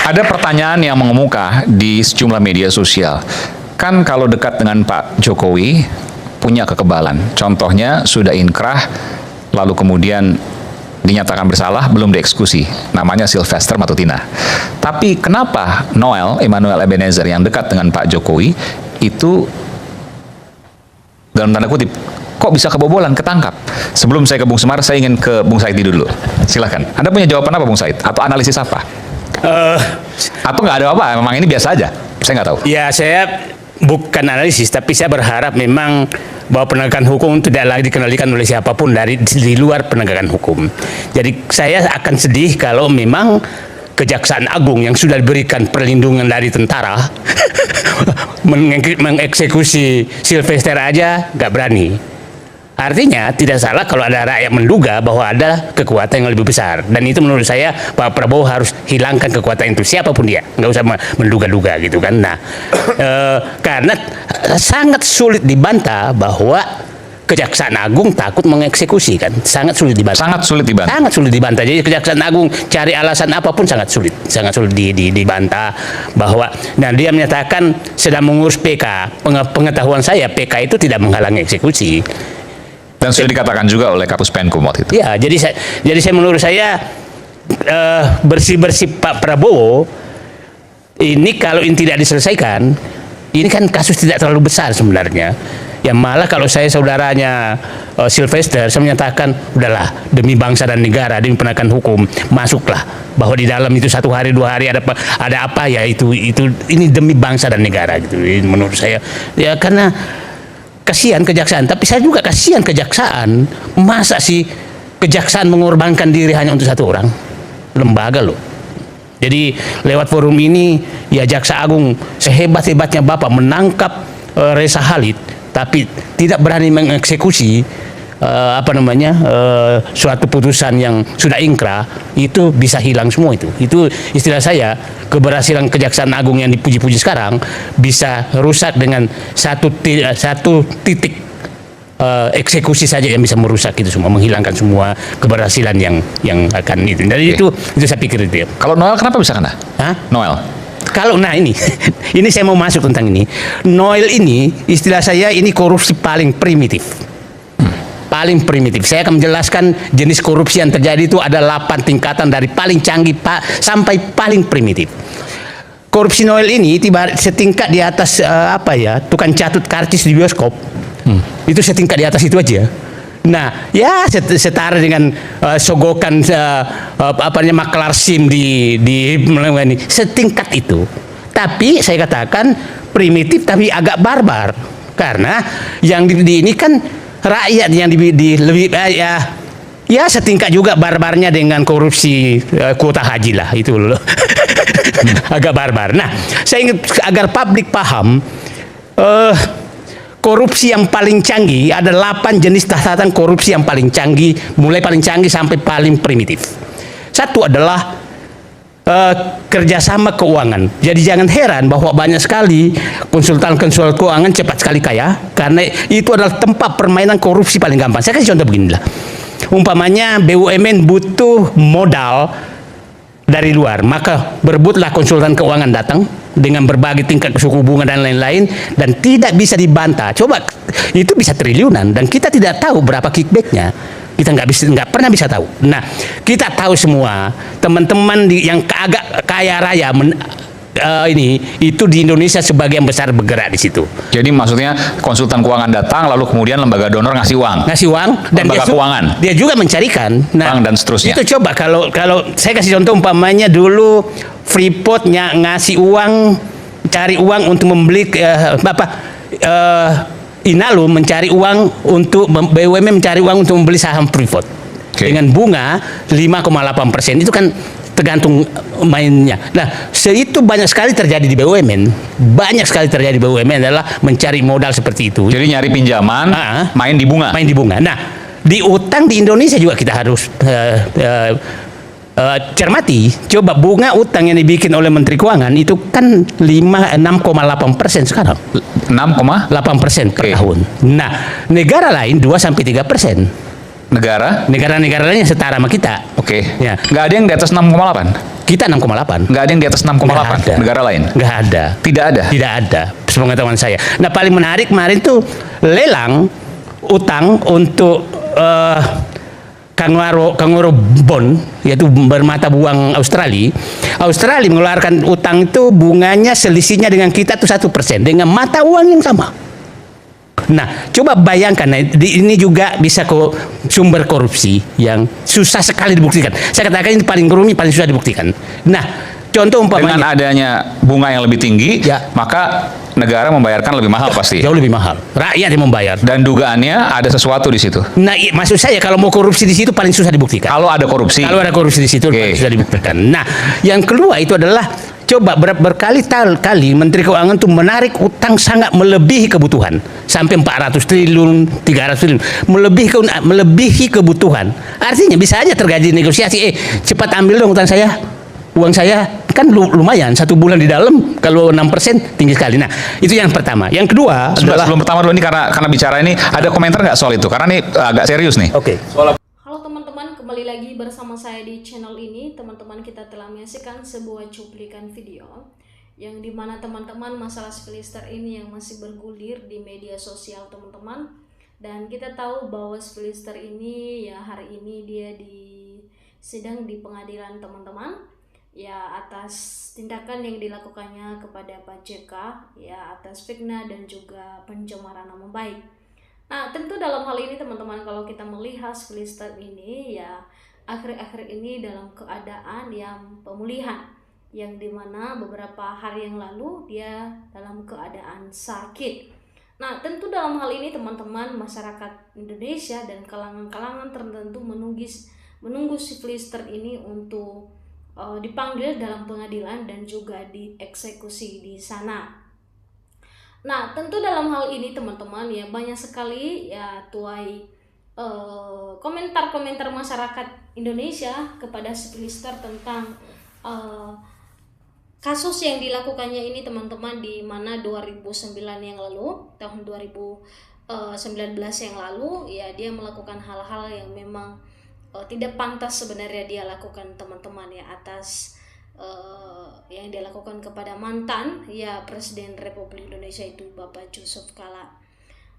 Ada pertanyaan yang mengemuka di sejumlah media sosial. Kan kalau dekat dengan Pak Jokowi, punya kekebalan. Contohnya sudah inkrah, lalu kemudian dinyatakan bersalah, belum dieksekusi. Namanya Sylvester Matutina. Tapi kenapa Emmanuel Ebenezer yang dekat dengan Pak Jokowi, itu dalam tanda kutip, kok bisa kebobolan, ketangkap? Sebelum saya ke Bung Semar, saya ingin ke Bung Said dulu. Silakan. Anda punya jawaban apa, Bung Said? Atau analisis apa? Atau nggak ada apa, memang ini biasa aja? Saya nggak tahu. Ya, saya bukan analisis, tapi saya berharap memang bahwa penegakan hukum tidak lagi dikendalikan oleh siapapun di luar penegakan hukum. Jadi saya akan sedih kalau memang Kejaksaan Agung yang sudah diberikan perlindungan dari tentara mengeksekusi Sylvester aja nggak berani. Artinya tidak salah kalau ada rakyat menduga bahwa ada kekuatan yang lebih besar, dan itu menurut saya Pak Prabowo harus hilangkan kekuatan itu, siapapun dia, nggak usah menduga-duga gitu kan. Nah, karena sangat sulit dibantah bahwa Kejaksaan Agung takut mengeksekusi, kan sangat sulit dibantah. Sangat sulit dibantah. Sangat sulit dibantah. Jadi Kejaksaan Agung cari alasan apapun sangat sulit dibantah bahwa. Nah, dia menyatakan sedang mengurus PK. Pengetahuan saya PK itu tidak menghalangi eksekusi. Dan sudah dikatakan juga oleh Kapus Penkum waktu itu. Ya, jadi saya menurut saya bersih-bersih Pak Prabowo ini kalau ini tidak diselesaikan, ini kan kasus tidak terlalu besar sebenarnya. Ya malah kalau saya saudaranya Sylvester, saya menyatakan udahlah, demi bangsa dan negara, demi penegakan hukum, masuklah, bahwa di dalam itu 1 hari 2 hari ada apa ya itu ini demi bangsa dan negara gitu. Menurut saya ya, karena kasihan kejaksaan, tapi saya juga kasihan kejaksaan. Masa sih kejaksaan mengorbankan diri hanya untuk 1 orang? Lembaga loh. Jadi lewat forum ini ya Jaksa Agung sehebat-hebatnya Bapak menangkap Reza Khalid, tapi tidak berani mengeksekusi suatu putusan yang sudah ingkrah, itu bisa hilang semua itu. Itu istilah saya, keberhasilan Kejaksaan Agung yang dipuji-puji sekarang bisa rusak dengan satu titik eksekusi saja yang bisa merusak itu semua, menghilangkan semua keberhasilan yang akan itu. Dari itu saya pikir itu ya. Kalau Noel kenapa bisa kena? Hah? Noel. Kalau ini saya mau masuk tentang ini. Noel ini istilah saya ini korupsi paling primitif. Paling primitif. Saya akan menjelaskan jenis korupsi yang terjadi itu ada 8 tingkatan dari paling canggih sampai paling primitif. Korupsi Noel ini setingkat di atas tukang catut karcis di bioskop. Itu setingkat di atas itu aja. Nah, ya setara dengan sogokan maklar SIM di setingkat itu. Tapi saya katakan primitif tapi agak barbar, karena yang ini kan rakyat yang lebih ya setingkat juga barbarnya dengan korupsi kuota haji lah itu loh. Agak barbar. Nah, saya ingin agar publik paham, korupsi yang paling canggih ada 8 jenis tingkatan korupsi yang paling canggih, mulai paling canggih sampai paling primitif. Satu adalah kerjasama keuangan. Jadi jangan heran bahwa banyak sekali konsultan-konsultan keuangan cepat sekali kaya, karena itu adalah tempat permainan korupsi paling gampang. Saya kasih contoh beginilah. Umpamanya BUMN butuh modal dari luar, maka berebutlah konsultan keuangan datang dengan berbagai tingkat suku bunga dan lain-lain, dan tidak bisa dibantah. Coba, itu bisa triliunan dan kita tidak tahu berapa kickbacknya. Kita nggak pernah bisa tahu. Nah, kita tahu semua teman-teman yang agak kaya raya itu di Indonesia sebagian besar bergerak di situ. Jadi maksudnya konsultan keuangan datang, lalu kemudian lembaga donor ngasih uang. Dan lembaga keuangan. Dia juga mencarikan. Nah, bank dan seterusnya. Itu coba kalau saya kasih contoh, umpamanya dulu Freeport ngasih uang, cari uang untuk membeli Inalum mencari uang untuk BUMN mencari uang untuk membeli saham Freeport dengan bunga 5,8%. Itu kan tergantung mainnya. Nah, itu banyak sekali terjadi di BUMN. Banyak sekali terjadi di BUMN adalah mencari modal seperti itu. Jadi nyari pinjaman, main di bunga. Main di bunga. Nah, di utang di Indonesia juga kita harus cermati. Coba bunga utang yang dibikin oleh Menteri Keuangan itu kan 6,8% sekarang. 6,8% per tahun. Nah, negara lain 2-3%. negara. Negara-negaranya setara sama kita. Oke. Ya. Nggak ada yang di atas 6,8. Kita 6,8. Nggak ada yang di atas 6,8 Nggak ada. negara lain. Nggak ada. Tidak ada. Tidak ada, sepengetahuan saya. Nah, paling menarik kemarin tuh lelang utang untuk Kangaroo Bond, yaitu bermata uang Australia. Australia mengeluarkan utang itu bunganya selisihnya dengan kita tuh 1% dengan mata uang yang sama. Nah, coba bayangkan, ini juga bisa sumber korupsi yang susah sekali dibuktikan. Saya katakan ini paling rumit, paling susah dibuktikan. Nah, contoh Dengan umpamanya adanya bunga yang lebih tinggi, Ya. maka negara membayarkan lebih mahal pasti. jauh lebih mahal. Rakyat yang membayar. Dan dugaannya ada sesuatu di situ. Nah, maksud saya kalau mau korupsi di situ paling susah dibuktikan. Kalau ada korupsi. Kalau ada korupsi di situ Oke. paling susah dibuktikan. Nah, yang kedua itu adalah coba berkali-kali Menteri Keuangan tuh menarik utang sangat melebihi kebutuhan sampai 400 triliun, 300 triliun, melebihi kebutuhan. Artinya bisa aja terjadi negosiasi. Cepat ambil dong utang saya. Uang saya kan lumayan 1 bulan di dalam, kalau 6% tinggi sekali. Nah, itu yang pertama. Yang kedua adalah Sebelum pertama dulu ini karena bicara ini ada komentar nggak soal itu? Karena ini agak serius nih. Oke. Halo teman-teman, kembali lagi bersama saya di channel ini. Teman-teman, kita telah menyaksikan sebuah cuplikan video yang dimana teman-teman masalah Sylvester ini yang masih bergulir di media sosial teman-teman. Dan kita tahu bahwa Sylvester ini ya hari ini dia sidang di pengadilan teman-teman. Ya atas tindakan yang dilakukannya kepada Pak JK, ya atas fitnah dan juga pencemaran nama baik. Nah, tentu dalam hal ini teman-teman, kalau kita melihat Sylvester ini ya akhir-akhir ini dalam keadaan yang pemulihan, yang dimana beberapa hari yang lalu dia dalam keadaan sakit. Nah, tentu dalam hal ini teman-teman, masyarakat Indonesia dan kalangan-kalangan tertentu menunggu Sylvester ini untuk dipanggil dalam pengadilan dan juga dieksekusi di sana. Nah, tentu dalam hal ini teman-teman ya banyak sekali ya tuai komentar-komentar masyarakat Indonesia kepada Sylvester tentang kasus yang dilakukannya ini teman-teman, di mana 2009 yang lalu, tahun 2019 yang lalu ya dia melakukan hal-hal yang memang tidak pantas sebenarnya dia lakukan teman-teman ya, atas yang dia lakukan kepada mantan ya Presiden Republik Indonesia itu Bapak Yusuf Kala.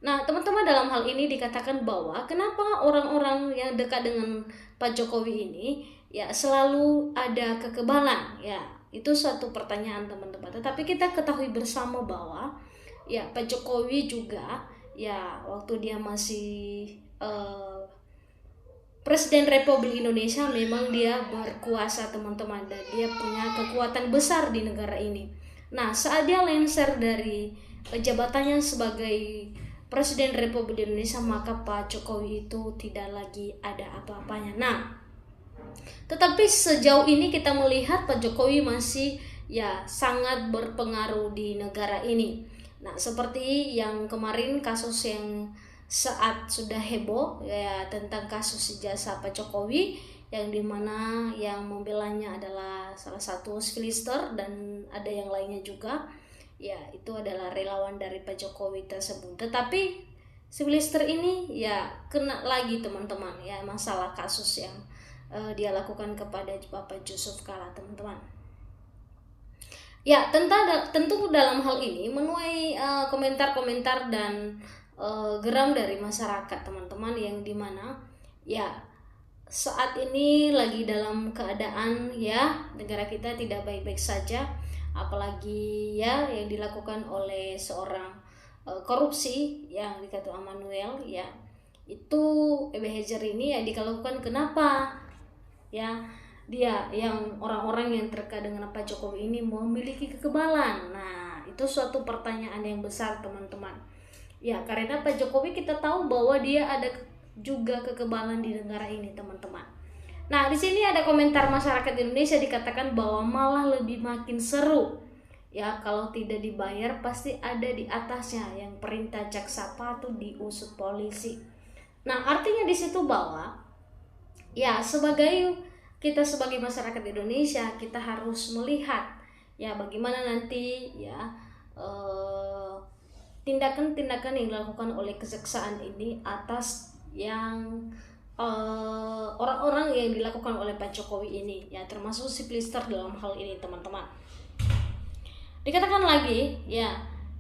Nah teman-teman, dalam hal ini dikatakan bahwa kenapa orang-orang yang dekat dengan Pak Jokowi ini ya selalu ada kekebalan ya, itu suatu pertanyaan teman-teman. Tetapi kita ketahui bersama bahwa ya Pak Jokowi juga ya waktu dia masih Presiden Republik Indonesia memang dia berkuasa teman-teman, dan dia punya kekuatan besar di negara ini. Nah, saat dia lengser dari jabatannya sebagai Presiden Republik Indonesia, maka Pak Jokowi itu tidak lagi ada apa-apanya. Nah, tetapi sejauh ini kita melihat Pak Jokowi masih ya sangat berpengaruh di negara ini. Nah, seperti yang kemarin kasus yang saat sudah heboh ya tentang kasus ijazah Pak Jokowi, yang dimana yang membelanya adalah salah satu Sylvester dan ada yang lainnya juga ya, itu adalah relawan dari Pak Jokowi tersebut. Tetapi Sylvester ini ya kena lagi teman-teman ya masalah kasus yang dia lakukan kepada Bapak Yusuf Kala teman-teman. Ya tentu dalam hal ini menuai komentar-komentar dan geram dari masyarakat teman-teman, yang dimana ya saat ini lagi dalam keadaan ya negara kita tidak baik-baik saja, apalagi ya yang dilakukan oleh seorang korupsi yang dikatakan Manuel ya, itu behavior ini ya dilakukan kenapa ya dia yang orang-orang yang terkait dengan Pak Jokowi ini memiliki kekebalan. Nah itu suatu pertanyaan yang besar teman-teman. Ya, karena Pak Jokowi kita tahu bahwa dia ada juga kekebalan di negara ini, teman-teman. Nah, di sini ada komentar masyarakat Indonesia dikatakan bahwa malah lebih makin seru. Ya, kalau tidak dibayar pasti ada di atasnya yang perintah jaksa patut diusut polisi. Nah, artinya di situ bahwa ya kita sebagai masyarakat Indonesia kita harus melihat ya bagaimana nanti ya tindakan-tindakan yang dilakukan oleh kejaksaan ini atas yang orang-orang yang dilakukan oleh Pak Jokowi ini, ya termasuk si Filister dalam hal ini teman-teman. Dikatakan lagi ya,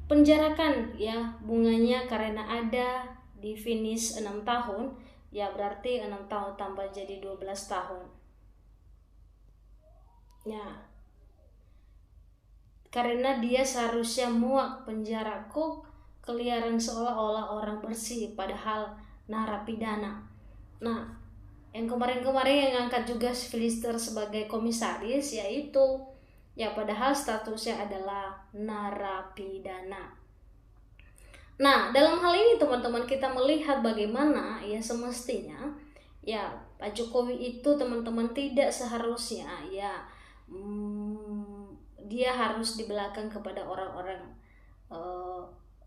penjarakan ya bunganya karena ada di finish 6 tahun, ya berarti 6 tahun tambah jadi 12 tahun. Ya, karena dia seharusnya muak penjara, kok keliaran seolah-olah orang bersih padahal narapidana. Nah, yang kemarin-kemarin yang ngangkat juga si Filister sebagai komisaris, yaitu ya padahal statusnya adalah narapidana. Nah, dalam hal ini teman-teman kita melihat bagaimana ya semestinya ya Pak Jokowi itu teman-teman tidak seharusnya ya dia harus di belakang kepada orang-orang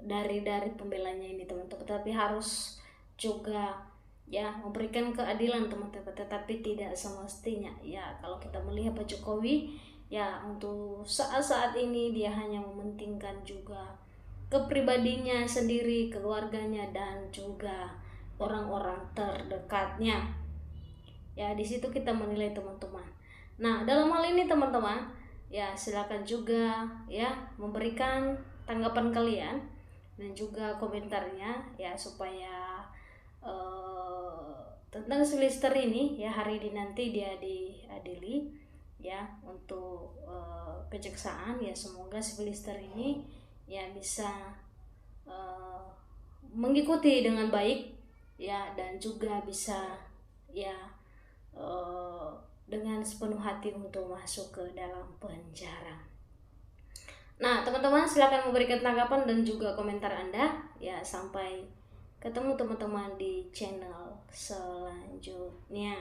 dari pembelanya ini teman-teman, tapi harus juga ya memberikan keadilan teman-teman, tetapi tidak semestinya ya. Kalau kita melihat Pak Jokowi ya untuk saat-saat ini dia hanya mementingkan juga kepribadinya sendiri, keluarganya, dan juga orang-orang terdekatnya. Ya di situ kita menilai teman-teman. Nah dalam hal ini teman-teman ya silakan juga ya memberikan tanggapan kalian dan juga komentarnya ya, supaya tentang Filister ini ya hari ini nanti dia diadili ya untuk kejaksaan. Ya semoga si Filister ini ya bisa mengikuti dengan baik ya, dan juga bisa ya dengan sepenuh hati untuk masuk ke dalam penjara. Nah teman-teman silakan memberikan tanggapan dan juga komentar Anda ya. Sampai ketemu teman-teman di channel selanjutnya.